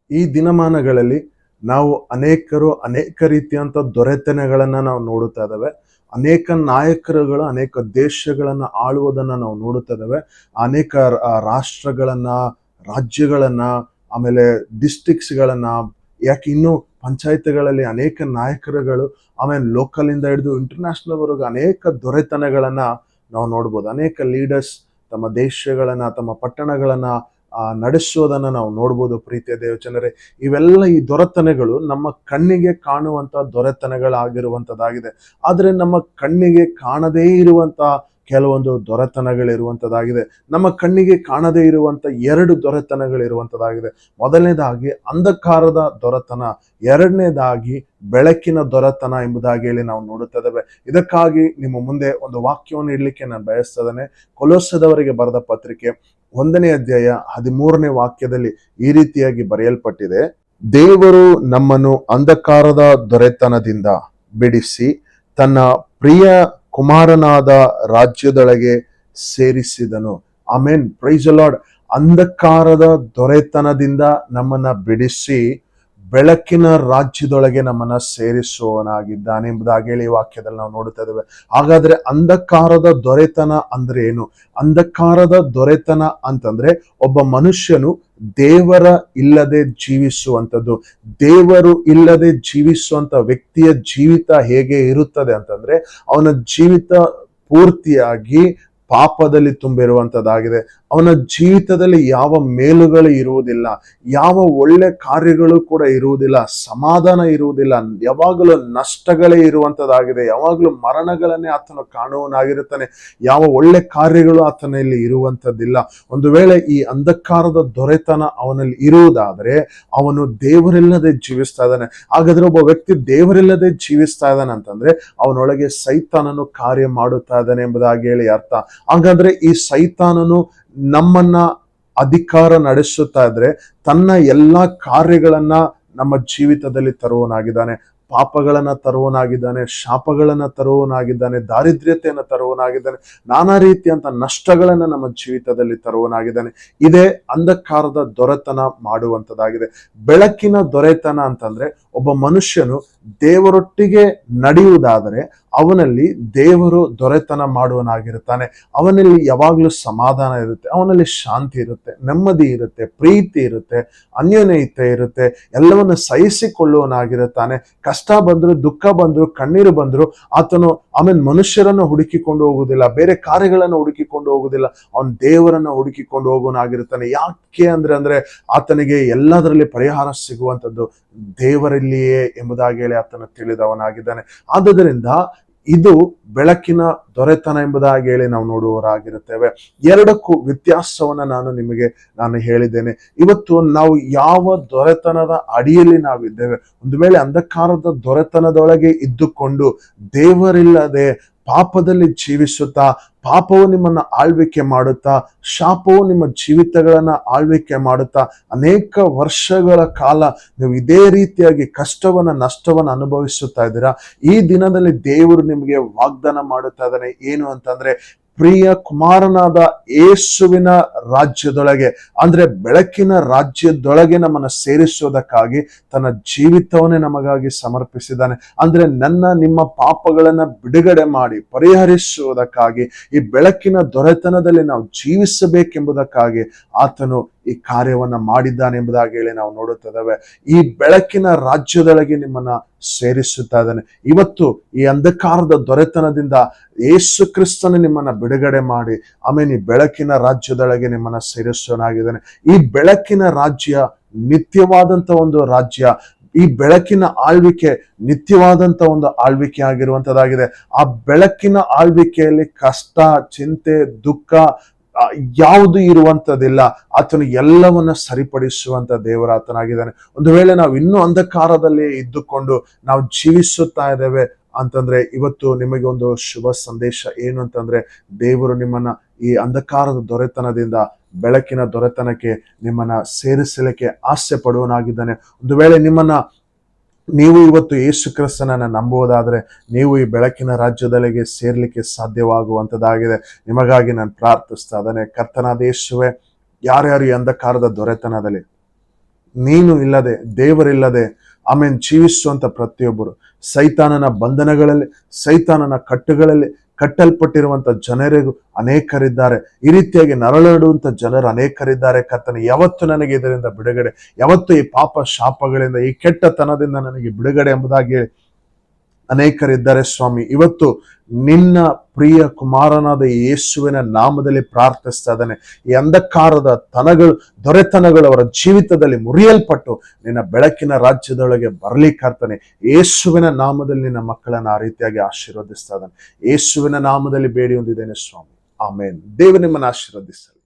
ಈ ದಿನಮಾನಗಳಲ್ಲಿ ನಾವು ಅನೇಕ ರೀತಿಯಂತ ದೊರೆತನಗಳನ್ನ ನಾವು ನೋಡುತ್ತಾ ಇದ್ದೇವೆ. ಅನೇಕ ನಾಯಕರುಗಳು ಅನೇಕ ದೇಶಗಳನ್ನ ಆಳುವುದನ್ನ ನಾವು ನೋಡುತ್ತಾ ಇದ್ದೇವೆ. ಅನೇಕ ರಾಷ್ಟ್ರಗಳನ್ನ, ರಾಜ್ಯಗಳನ್ನ, ಆಮೇಲೆ ಡಿಸ್ಟ್ರಿಕ್ಟ್ಸ್ಗಳನ್ನ, ಯಾಕೆ ಇನ್ನು ಪಂಚಾಯತ್ಗಳಲ್ಲಿ ಅನೇಕ ನಾಯಕರುಗಳು, ಆಮೇಲೆ ಲೋಕಲ್ ಇಂದ ಹಿಡಿದು ಇಂಟರ್ನ್ಯಾಷನಲ್ ವರೆಗೂ ಅನೇಕ ದೊರೆತನಗಳನ್ನ ನಾವು ನೋಡ್ಬೋದು. ಅನೇಕ ಲೀಡರ್ಸ್ ತಮ್ಮ ದೇಶಗಳನ್ನ, ತಮ್ಮ ಪಟ್ಟಣಗಳನ್ನ ನಡೆಸೋದನ್ನ ನಾವು ನೋಡ್ಬೋದು. ಪ್ರೀತಿಯ ದೇವಜನರೇ, ಇವೆಲ್ಲ ಈ ದೊರೆತನಗಳು ನಮ್ಮ ಕಣ್ಣಿಗೆ ಕಾಣುವಂತ ದೊರೆತನಗಳಾಗಿರುವಂತದ್ದಾಗಿದೆ. ಆದ್ರೆ ನಮ್ಮ ಕಣ್ಣಿಗೆ ಕಾಣದೇ ಇರುವಂತ ಕೆಲವೊಂದು ದೊರೆತನಗಳಿರುವಂತದ್ದಾಗಿದೆ. ನಮ್ಮ ಕಣ್ಣಿಗೆ ಕಾಣದೇ ಇರುವಂತ 2 ದೊರೆತನಗಳಿರುವಂತದ್ದಾಗಿದೆ. ಮೊದಲನೇದಾಗಿ ಅಂಧಕಾರದ ದೊರೆತನ, ಎರಡನೇದಾಗಿ ಬೆಳಕಿನ ದೊರೆತನ ಎಂಬುದಾಗಿ ಹೇಳಿ ನಾವು ನೋಡುತ್ತಿದ್ದೇವೆ. ಇದಕ್ಕಾಗಿ ನಿಮ್ಮ ಮುಂದೆ ಒಂದು ವಾಕ್ಯವನ್ನು ಇಡ್ಲಿಕ್ಕೆ ನಾನು ಬಯಸ್ತೇನೆ. ಕೊಲೋಸದವರಿಗೆ ಬರೆದ ಪತ್ರಿಕೆ 1ನೇ ಅಧ್ಯಾಯ 13ನೇ ವಾಕ್ಯದಲ್ಲಿ ಈ ರೀತಿಯಾಗಿ ಬರೆಯಲ್ಪಟ್ಟಿದೆ: ದೇವರು ನಮ್ಮನ್ನು ಅಂಧಕಾರದ ದೊರೆತನದಿಂದ ಬಿಡಿಸಿ ತನ್ನ ಪ್ರಿಯ ಕುಮಾರನಾದ ರಾಜ್ಯದೊಳಗೆ ಸೇರಿಸಿದನು. Amen, praise the Lord. ಅಂಧಕಾರದ ದೊರೆತನದಿಂದ ನಮ್ಮನ್ನ ಬಿಡಿಸಿ ಬೆಳಕಿನ ರಾಜ್ಯದೊಳಗೆ ನಮ್ಮನ್ನ ಸೇರಿಸುವವನಾಗಿದ್ದಾನೆ ಎಂಬುದಾಗಿ ಹೇಳಿ ವಾಕ್ಯದಲ್ಲಿ ನಾವು ನೋಡ್ತಾ ಇದ್ದೇವೆ. ಹಾಗಾದ್ರೆ ಅಂಧಕಾರದ ದೊರೆತನ ಅಂದ್ರೆ ಏನು? ಅಂಧಕಾರದ ದೊರೆತನ ಅಂತಂದ್ರೆ ಒಬ್ಬ ಮನುಷ್ಯನು ದೇವರ ಇಲ್ಲದೆ ಜೀವಿಸುವಂಥದ್ದು. ದೇವರು ಇಲ್ಲದೆ ಜೀವಿಸುವಂತ ವ್ಯಕ್ತಿಯ ಜೀವಿತ ಹೇಗೆ ಇರುತ್ತದೆ ಅಂತಂದ್ರೆ, ಅವನ ಜೀವಿತ ಪೂರ್ತಿಯಾಗಿ ಪಾಪದಲ್ಲಿ ತುಂಬಿರುವಂತದ್ದಾಗಿದೆ. ಅವನ ಜೀವಿತದಲ್ಲಿ ಯಾವ ಮೇಲುಗಳು ಇರುವುದಿಲ್ಲ, ಯಾವ ಒಳ್ಳೆ ಕಾರ್ಯಗಳು ಕೂಡ ಇರುವುದಿಲ್ಲ, ಸಮಾಧಾನ ಇರುವುದಿಲ್ಲ, ಯಾವಾಗಲೂ ನಷ್ಟಗಳೇ ಇರುವಂತದ್ದಾಗಿದೆ. ಯಾವಾಗಲೂ ಮರಣಗಳನ್ನೇ ಆತನು ಕಾಣುವನಾಗಿರುತ್ತಾನೆ. ಯಾವ ಒಳ್ಳೆ ಕಾರ್ಯಗಳು ಆತನಲ್ಲಿ ಇರುವಂತದ್ದಿಲ್ಲ. ಒಂದು ವೇಳೆ ಈ ಅಂಧಕಾರದ ದೊರೆತನ ಅವನಲ್ಲಿ ಇರುವುದಾದರೆ ಅವನು ದೇವರಿಲ್ಲದೆ ಜೀವಿಸ್ತಾ ಇದ್ದಾನೆ. ಹಾಗಾದ್ರೆ ಒಬ್ಬ ವ್ಯಕ್ತಿ ದೇವರಿಲ್ಲದೆ ಜೀವಿಸ್ತಾ ಇದ್ದಾನೆ ಅಂತಂದ್ರೆ ಅವನೊಳಗೆ ಸೈತಾನನು ಕಾರ್ಯ ಮಾಡುತ್ತಾ ಇದ್ದಾನೆ ಎಂಬುದಾಗಿ ಹೇಳಿ ಅರ್ಥ. ಹಾಗಾದ್ರೆ ಈ ಸೈತಾನನು ನಮ್ಮನ್ನ ಅಧಿಕಾರ ನಡೆಸುತ್ತಾ ಇದ್ರೆ ತನ್ನ ಎಲ್ಲಾ ಕಾರ್ಯಗಳನ್ನ ನಮ್ಮ ಜೀವಿತದಲ್ಲಿ ತರುವನಾಗಿದ್ದಾನೆ. ಪಾಪಗಳನ್ನ ತರುವನಾಗಿದ್ದಾನೆ, ಶಾಪಗಳನ್ನ ತರುವನಾಗಿದ್ದಾನೆ, ದಾರಿದ್ರ್ಯತೆಯನ್ನು ತರುವನಾಗಿದ್ದಾನೆ, ನಾನಾ ರೀತಿಯಂತ ನಷ್ಟಗಳನ್ನ ನಮ್ಮ ಜೀವಿತದಲ್ಲಿ ತರುವನಾಗಿದ್ದಾನೆ. ಇದೇ ಅಂಧಕಾರದ ದೊರೆತನ ಮಾಡುವಂತದ್ದಾಗಿದೆ. ಬೆಳಕಿನ ದೊರೆತನ ಅಂತಂದ್ರೆ ಒಬ್ಬ ಮನುಷ್ಯನು ದೇವರೊಟ್ಟಿಗೆ ನಡೆಯುವುದಾದರೆ ಅವನಲ್ಲಿ ದೇವರು ದೊರೆತನ ಮಾಡುವನಾಗಿರುತ್ತಾನೆ. ಅವನಲ್ಲಿ ಯಾವಾಗಲೂ ಸಮಾಧಾನ ಇರುತ್ತೆ, ಅವನಲ್ಲಿ ಶಾಂತಿ ಇರುತ್ತೆ, ನೆಮ್ಮದಿ ಇರುತ್ತೆ, ಪ್ರೀತಿ ಇರುತ್ತೆ, ಅನ್ಯೋನ್ಯತೆ ಇರುತ್ತೆ, ಎಲ್ಲವನ್ನು ಸಹಿಸಿಕೊಳ್ಳುವನಾಗಿರುತ್ತಾನೆ. ಕಷ್ಟ ಬಂದ್ರು, ದುಃಖ ಬಂದ್ರು, ಕಣ್ಣೀರು ಬಂದ್ರು ಆತನು ಆಮೇಲೆ ಮನುಷ್ಯರನ್ನು ಹುಡುಕಿಕೊಂಡು ಹೋಗುವುದಿಲ್ಲ, ಬೇರೆ ಕಾರ್ಯಗಳನ್ನು ಹುಡುಕಿಕೊಂಡು ಹೋಗುವುದಿಲ್ಲ, ಅವನು ದೇವರನ್ನ ಹುಡುಕಿಕೊಂಡು ಹೋಗುವನಾಗಿರುತ್ತಾನೆ. ಯಾಕೆ ಅಂದ್ರೆ ಆತನಿಗೆ ಎಲ್ಲದರಲ್ಲಿ ಪರಿಹಾರ ಸಿಗುವಂಥದ್ದು ದೇವರಲ್ಲಿಯೇ ಎಂಬುದಾಗಿ ಹೇಳಿ ಆತನು ತಿಳಿದವನಾಗಿದ್ದಾನೆ. ಆದುದರಿಂದ ಇದು ಬೆಳಕಿನ ದೊರೆತನ ಎಂಬುದಾಗಿ ಹೇಳಿ ನಾವು ನೋಡುವವರಾಗಿರುತ್ತೇವೆ. ಎರಡಕ್ಕೂ ವ್ಯತ್ಯಾಸವನ್ನ ನಾನು ಹೇಳಿದ್ದೇನೆ. ಇವತ್ತು ನಾವು ಯಾವ ದೊರೆತನದ ಅಡಿಯಲ್ಲಿ ನಾವಿದ್ದೇವೆ? ಒಂದು ವೇಳೆ ಅಂಧಕಾರದ ದೊರೆತನದೊಳಗೆ ಇದ್ದುಕೊಂಡು ದೇವರಿಲ್ಲದೆ ಪಾಪದಲ್ಲಿ ಜೀವಿಸುತ್ತಾ, ಪಾಪವು ನಿಮ್ಮನ್ನ ಆಳ್ವಿಕೆ ಮಾಡುತ್ತಾ, ಶಾಪವು ನಿಮ್ಮ ಜೀವಿತಗಳನ್ನ ಆಳ್ವಿಕೆ ಮಾಡುತ್ತಾ ಅನೇಕ ವರ್ಷಗಳ ಕಾಲ ನೀವು ಇದೇ ರೀತಿಯಾಗಿ ಕಷ್ಟವನ್ನ, ನಷ್ಟವನ್ನ ಅನುಭವಿಸುತ್ತಾ ಇದ್ದೀರಾ. ಈ ದಿನದಲ್ಲಿ ದೇವರು ನಿಮಗೆ ವಾಗ್ದಾನ ಮಾಡುತ್ತಾ ಇದ್ದಾನೆ. ಏನು ಅಂತಂದ್ರೆ, ಪ್ರಿಯ ಕುಮಾರನಾದ ಯೇಸುವಿನ ರಾಜ್ಯದೊಳಗೆ ಅಂದ್ರೆ ಬೆಳಕಿನ ರಾಜ್ಯದೊಳಗೆ ನಮ್ಮನ್ನ ಸೇರಿಸೋದಕ್ಕಾಗಿ ತನ್ನ ಜೀವಿತವನ್ನೇ ನಮಗಾಗಿ ಸಮರ್ಪಿಸಿದ್ದಾನೆ. ಅಂದ್ರೆ ನಿಮ್ಮ ಪಾಪಗಳನ್ನ ಬಿಡುಗಡೆ ಮಾಡಿ ಪರಿಹರಿಸುವುದಕ್ಕಾಗಿ, ಈ ಬೆಳಕಿನ ದೊರೆತನದಲ್ಲಿ ನಾವು ಜೀವಿಸಬೇಕೆಂಬುದಕ್ಕಾಗಿ ಆತನು ಈ ಕಾರ್ಯವನ್ನ ಮಾಡಿದ್ದಾನೆ ಎಂಬುದಾಗಿ ಹೇಳಿ ನಾವು ನೋಡುತ್ತಿದ್ದೇವೆ. ಈ ಬೆಳಕಿನ ರಾಜ್ಯದೊಳಗೆ ನಿಮ್ಮನ್ನ ಸೇರಿಸುತ್ತಾ ಇದ್ದಾನೆ. ಇವತ್ತು ಈ ಅಂಧಕಾರದ ದೊರೆತನದಿಂದ ಯೇಸು ಕ್ರಿಸ್ತನ ನಿಮ್ಮನ್ನ ಬಿಡುಗಡೆ ಮಾಡಿ ಆಮೇಲೆ ಈ ಬೆಳಕಿನ ರಾಜ್ಯದೊಳಗೆ ನಿಮ್ಮನ್ನ ಸೇರಿಸೋನಾಗಿದ್ದಾನೆ. ಈ ಬೆಳಕಿನ ರಾಜ್ಯ ನಿತ್ಯವಾದಂತ ಒಂದು ರಾಜ್ಯ. ಈ ಬೆಳಕಿನ ಆಳ್ವಿಕೆ ನಿತ್ಯವಾದಂತ ಒಂದು ಆಳ್ವಿಕೆ ಆಗಿರುವಂತದ್ದಾಗಿದೆ. ಆ ಬೆಳಕಿನ ಆಳ್ವಿಕೆಯಲ್ಲಿ ಕಷ್ಟ, ಚಿಂತೆ, ದುಃಖ ಯಾವುದು ಇರುವಂತದಿಲ್ಲ. ಆತನು ಎಲ್ಲವನ್ನ ಸರಿಪಡಿಸುವಂತ ದೇವರಾತನಾಗಿದ್ದಾನೆ. ಒಂದು ವೇಳೆ ನಾವು ಇನ್ನೂ ಅಂಧಕಾರದಲ್ಲಿ ಇದ್ದುಕೊಂಡು ನಾವು ಜೀವಿಸುತ್ತಾ ಇದ್ದೇವೆ ಅಂತಂದ್ರೆ ಇವತ್ತು ನಿಮಗೆ ಒಂದು ಶುಭ ಸಂದೇಶ. ಏನು ಅಂತಂದ್ರೆ, ದೇವರು ನಿಮ್ಮನ್ನ ಈ ಅಂಧಕಾರದ ದೊರೆತನದಿಂದ ಬೆಳಕಿನ ದೊರೆತನಕ್ಕೆ ನಿಮ್ಮನ್ನ ಸೇರಿಸಲಿಕ್ಕೆ ಆಸೆ ಪಡುವನಾಗಿದ್ದಾನೆ. ಒಂದು ವೇಳೆ ನೀವು ಇವತ್ತು ಯೇಸು ಕ್ರಿಸ್ತನನ್ನ ನಂಬುವುದಾದ್ರೆ ನೀವು ಈ ಬೆಳಕಿನ ರಾಜ್ಯದೊಳಗೆ ಸೇರ್ಲಿಕ್ಕೆ ಸಾಧ್ಯವಾಗುವಂತದ್ದಾಗಿದೆ. ನಿಮಗಾಗಿ ನಾನು ಪ್ರಾರ್ಥಿಸ್ತಾ ಇದ್ದೇನೆ. ಕರ್ತನಾದ ಯೇಸುವೇ, ಯಾರ್ಯಾರು ಈ ಅಂಧಕಾರದ ದೊರೆತನದಲ್ಲಿ ನೀನು ಇಲ್ಲದೆ, ದೇವರಿಲ್ಲದೆ ಆಮೇನ್ ಜೀವಿಸುವಂತ ಪ್ರತಿಯೊಬ್ಬರು ಸೈತಾನನ ಬಂಧನಗಳಲ್ಲಿ, ಸೈತಾನನ ಕಟ್ಟುಗಳಲ್ಲಿ ಕಟ್ಟಲ್ಪಟ್ಟಿರುವಂತ ಜನರಿಗೂ ಅನೇಕರಿದ್ದಾರೆ. ಈ ರೀತಿಯಾಗಿ ನರಳಾಡುವಂತ ಜನರು ಅನೇಕರಿದ್ದಾರೆ. ಕರ್ತನೆ, ಯಾವತ್ತು ನನಗೆ ಇದರಿಂದ ಬಿಡುಗಡೆ, ಯಾವತ್ತು ಈ ಪಾಪ ಶಾಪಗಳಿಂದ, ಈ ಕೆಟ್ಟತನದಿಂದ ನನಗೆ ಬಿಡುಗಡೆ ಎಂಬುದಾಗಿ ಅನೇಕರಿದ್ದಾರೆ ಸ್ವಾಮಿ. ಇವತ್ತು ನಿನ್ನ ಪ್ರಿಯ ಕುಮಾರನಾದ ಯೇಸುವಿನ ನಾಮದಲ್ಲಿ ಪ್ರಾರ್ಥಿಸ್ತಾ ಇದ್ದಾನೆ. ಈ ಅಂಧಕಾರದ ದೊರೆತನಗಳು ಅವರ ಜೀವಿತದಲ್ಲಿ ಮುರಿಯಲ್ಪಟ್ಟು ನಿನ್ನ ಬೆಳಕಿನ ರಾಜ್ಯದೊಳಗೆ ಬರ್ಲಿಕ್ಕಾಗ್ತಾನೆ. ಯೇಸುವಿನ ನಾಮದಲ್ಲಿ ನಿನ್ನ ಮಕ್ಕಳನ್ನ ಆ ರೀತಿಯಾಗಿ ಆಶೀರ್ವದಿಸ್ತಾ ಇದ್ದಾನೆ. ಯೇಸುವಿನ ನಾಮದಲ್ಲಿ ಬೇಡಿ ಹೊಂದಿದ್ದೇನೆ ಸ್ವಾಮಿ, ಆಮೇನ್. ದೇವರು ನಿಮ್ಮನ್ನು ಆಶೀರ್ವದಿಸಲಿ.